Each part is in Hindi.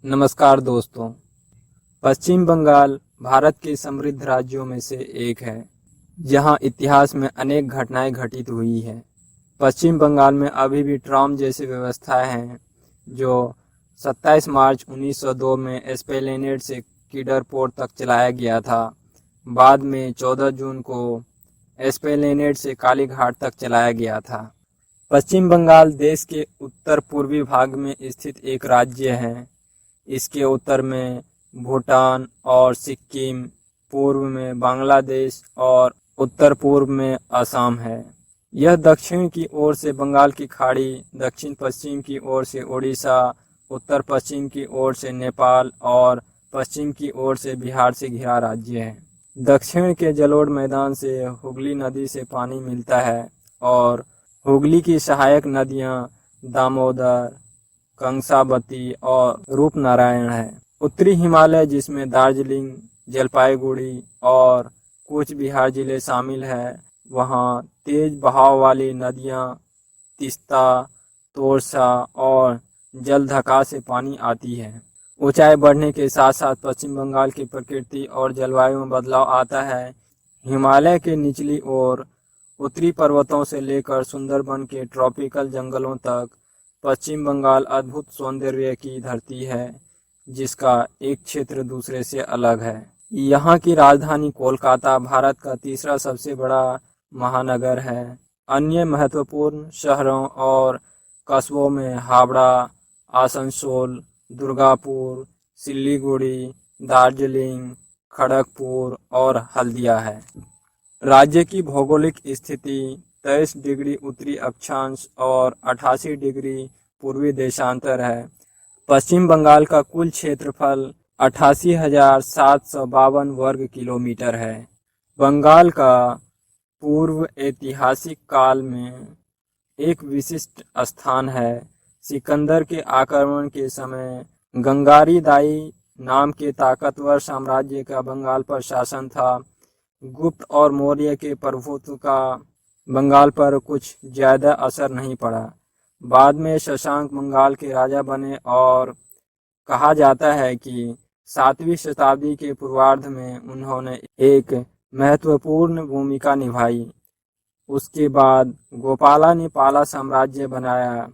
नमस्कार दोस्तों। पश्चिम बंगाल भारत के समृद्ध राज्यों में से एक है, जहां इतिहास में अनेक घटनाएं घटित हुई हैं। पश्चिम बंगाल में अभी भी ट्राम जैसी व्यवस्थाएं हैं, जो 27 मार्च 1902 में एस्प्लेनेड से कीडरपोर्ट तक चलाया गया था। बाद में 14 जून को एस्प्लेनेड से कालीघाट तक चलाया गया था। पश्चिम बंगाल देश के उत्तर पूर्वी भाग में स्थित एक राज्य है। इसके उत्तर में भूटान और सिक्किम, पूर्व में बांग्लादेश और उत्तर पूर्व में असम है। यह दक्षिण की ओर से बंगाल की खाड़ी, दक्षिण पश्चिम की ओर से उड़ीसा, उत्तर पश्चिम की ओर से नेपाल और पश्चिम की ओर से बिहार से घिरा राज्य है। दक्षिण के जलोढ़ मैदान से हुगली नदी से पानी मिलता है और हुगली की सहायक नदियां दामोदर, कंसाबती और रूपनारायण है। उत्तरी हिमालय, जिसमें दार्जिलिंग, जलपाईगुड़ी और कूच बिहार जिले शामिल है, वहाँ तेज बहाव वाली नदियाँ तीस्ता, तोरसा और जलढका से पानी आती है। ऊंचाई बढ़ने के साथ साथ पश्चिम बंगाल की प्रकृति और जलवायु में बदलाव आता है। हिमालय के निचली ओर उत्तरी पर्वतों से लेकर सुंदरबन के ट्रॉपिकल जंगलों तक पश्चिम बंगाल अद्भुत सौंदर्य की धरती है, जिसका एक क्षेत्र दूसरे से अलग है। यहाँ की राजधानी कोलकाता भारत का तीसरा सबसे बड़ा महानगर है। अन्य महत्वपूर्ण शहरों और कस्बों में हावड़ा, आसनसोल, दुर्गापुर, सिलीगुड़ी, दार्जिलिंग, खड़गपुर और हल्दिया है। राज्य की भौगोलिक स्थिति 23 डिग्री उत्तरी अक्षांश और 88 डिग्री पूर्वी देशांतर है। पश्चिम बंगाल का कुल क्षेत्रफल 88,752 वर्ग किलोमीटर है। बंगाल का पूर्व ऐतिहासिक काल में एक विशिष्ट स्थान है। सिकंदर के आक्रमण के समय गंगारी दाई नाम के ताकतवर साम्राज्य का बंगाल पर शासन था। गुप्त और मौर्य के प्रभुत्व का बंगाल पर कुछ ज्यादा असर नहीं पड़ा। बाद में शशांक बंगाल के राजा बने और कहा जाता है कि 7वीं शताब्दी के पूर्वार्ध में उन्होंने एक महत्वपूर्ण भूमिका निभाई। उसके बाद गोपाला ने पाला साम्राज्य बनाया,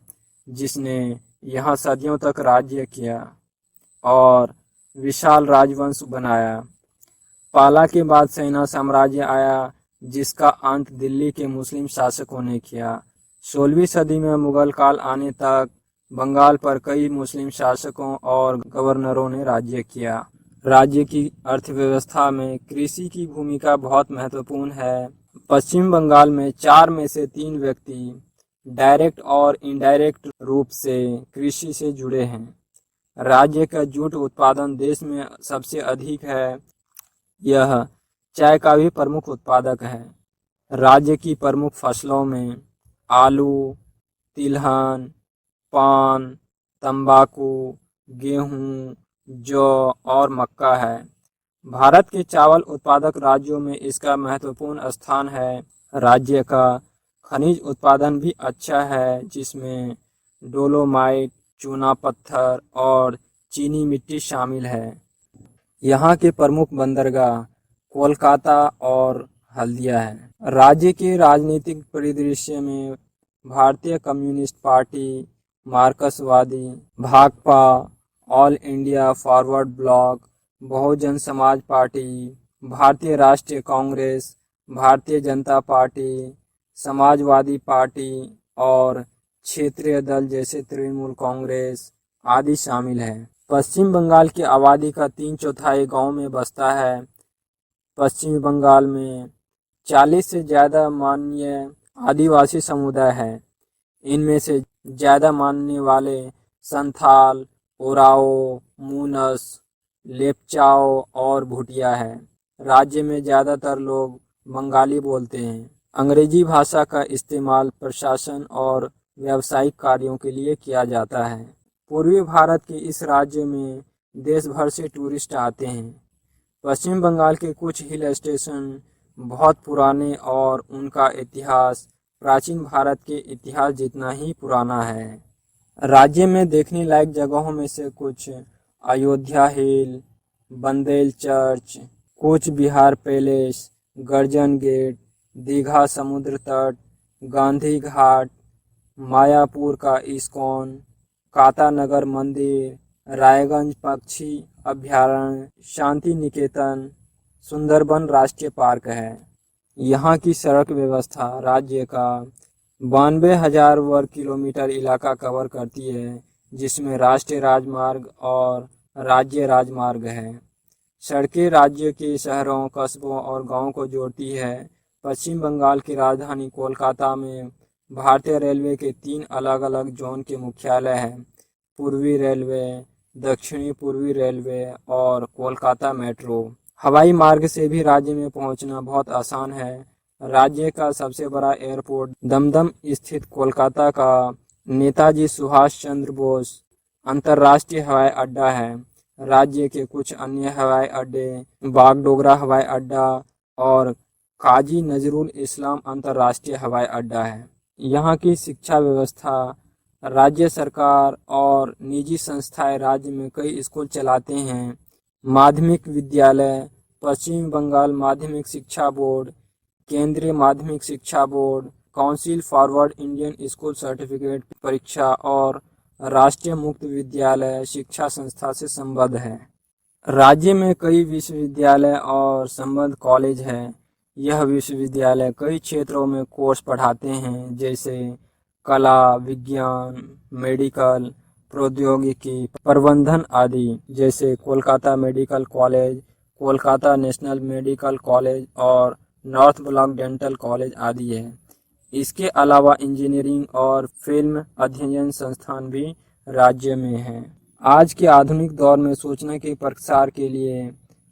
जिसने यहाँ सदियों तक राज्य किया और विशाल राजवंश बनाया। पाला के बाद सेना साम्राज्य आया, जिसका अंत दिल्ली के मुस्लिम शासकों ने किया। 16वीं सदी में मुगल काल आने तक बंगाल पर कई मुस्लिम शासकों और गवर्नरों ने राज्य किया। राज्य की अर्थव्यवस्था में कृषि की भूमिका बहुत महत्वपूर्ण है। पश्चिम बंगाल में 4 में से 3 व्यक्ति डायरेक्ट और इनडायरेक्ट रूप से कृषि से जुड़े हैं। राज्य का जूट उत्पादन देश में सबसे अधिक है। यह चाय का भी प्रमुख उत्पादक है। राज्य की प्रमुख फसलों में आलू, तिलहन, पान, तंबाकू, गेहूं, जौ और मक्का है। भारत के चावल उत्पादक राज्यों में इसका महत्वपूर्ण स्थान है। राज्य का खनिज उत्पादन भी अच्छा है, जिसमें डोलोमाइट, चूना पत्थर और चीनी मिट्टी शामिल है। यहाँ के प्रमुख बंदरगाह कोलकाता और हल्दिया है। राज्य के राजनीतिक परिदृश्य में भारतीय कम्युनिस्ट पार्टी, मार्क्सवादी, Bhakpa, all India forward bloc, Bahujan Samaj party, भारतीय राष्ट्रीय कांग्रेस, भारतीय जनता पार्टी, समाजवादी पार्टी और क्षेत्रीय दल जैसे तृणमूल कांग्रेस आदि शामिल है। पश्चिम बंगाल की आबादी का 3/4 गांव में बसता है। पश्चिमी बंगाल में 40 से ज़्यादा माननीय आदिवासी समुदाय है। इनमें से ज़्यादा मानने वाले संथाल, ओराओ, मूनस, लेपचाओ और भूटिया है। राज्य में ज़्यादातर लोग बंगाली बोलते हैं। अंग्रेजी भाषा का इस्तेमाल प्रशासन और व्यावसायिक कार्यों के लिए किया जाता है। पूर्वी भारत के इस राज्य में देश भर से टूरिस्ट आते हैं। पश्चिम बंगाल के कुछ हिल स्टेशन बहुत पुराने और उनका इतिहास प्राचीन भारत के इतिहास जितना ही पुराना है। राज्य में देखने लायक जगहों में से कुछ अयोध्या हिल, बंदेल चर्च, कूच बिहार पैलेस, गर्जन गेट, दीघा समुद्र तट, गांधी घाट, मायापुर का इस्कॉन, कातानगर मंदिर, रायगंज पक्षी अभयारण्य, शांति निकेतन, सुंदरबन राष्ट्रीय पार्क है। यहाँ की सड़क व्यवस्था राज्य का 92,000 वर्ग किलोमीटर इलाका कवर करती है, जिसमें राष्ट्रीय राजमार्ग और राज्य राजमार्ग है। सड़कें राज्य के शहरों, कस्बों और गांवों को जोड़ती है। पश्चिम बंगाल की राजधानी कोलकाता में भारतीय रेलवे के 3 अलग-अलग जोन के मुख्यालय हैं: पूर्वी रेलवे, दक्षिणी पूर्वी रेलवे और कोलकाता मेट्रो। हवाई मार्ग से भी राज्य में पहुंचना बहुत आसान है। राज्य का सबसे बड़ा एयरपोर्ट दमदम स्थित कोलकाता का नेताजी सुभाष चंद्र बोस अंतर्राष्ट्रीय हवाई अड्डा है। राज्य के कुछ अन्य हवाई अड्डे बागडोगरा हवाई अड्डा और काजी नजरुल इस्लाम अंतर्राष्ट्रीय हवाई अड्डा है। यहाँ की शिक्षा व्यवस्था राज्य सरकार और निजी संस्थाएं राज्य में कई स्कूल चलाते हैं। माध्यमिक विद्यालय पश्चिम बंगाल माध्यमिक शिक्षा बोर्ड, केंद्रीय माध्यमिक शिक्षा board, council forward Indian school certificate परीक्षा और राष्ट्रीय मुक्त विद्यालय शिक्षा संस्था से संबद्ध है। राज्य में कई विश्वविद्यालय और संबद्ध कॉलेज हैं। यह विश्वविद्यालय कई क्षेत्रों में कोर्स पढ़ाते हैं, जैसे कला, विज्ञान, मेडिकल, प्रौद्योगिकी, प्रबंधन आदि। जैसे Kolkata medical college, Kolkata national medical college और नॉर्थ ब्लॉक डेंटल कॉलेज आदि है। इसके अलावा इंजीनियरिंग और फिल्म अध्ययन संस्थान भी राज्य में हैं। आज के आधुनिक दौर में सूचना के प्रसार के लिए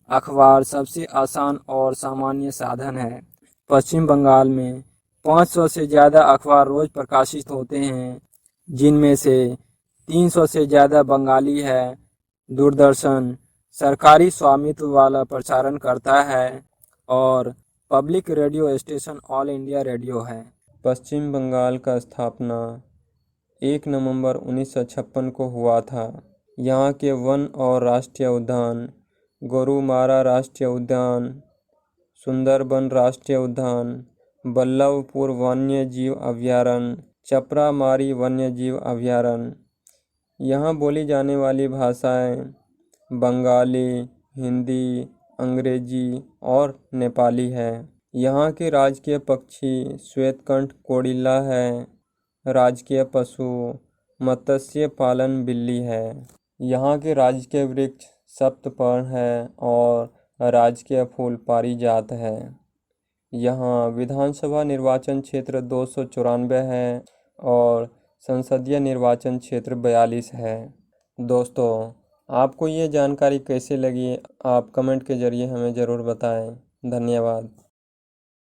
अखबार सबसे आसान और सामान्य साधन है। पश्चिम बंगाल में 500 से ज़्यादा अखबार रोज प्रकाशित होते हैं, जिनमें से 300 से ज़्यादा बंगाली है। दूरदर्शन सरकारी स्वामित्व वाला प्रसारण करता है और public radio station all India radio है। पश्चिम बंगाल का स्थापना 1 नवंबर 1956 को हुआ था। यहाँ के वन और राष्ट्रीय उद्यान गोरुमारा राष्ट्रीय उद्यान, सुंदरबन राष्ट्रीय उद्यान, बल्लभपुर वन्य जीव अभयारण्य, चपरामारी वन्य जीव अभयारण्य। यहाँ बोली जाने वाली भाषाएं बंगाली, हिंदी, अंग्रेजी और नेपाली है। यहाँ के राजकीय पक्षी श्वेतकंठ कोड़िल्ला है। राजकीय पशु मत्स्य पालन बिल्ली है। यहाँ के राजकीय वृक्ष सप्तपर्ण है और राजकीय फूल पारिजात है। यहाँ विधानसभा निर्वाचन क्षेत्र 294 है और संसदीय निर्वाचन क्षेत्र 42 है। दोस्तों, आपको ये जानकारी कैसे लगी, आप कमेंट के जरिए हमें ज़रूर बताएं। धन्यवाद।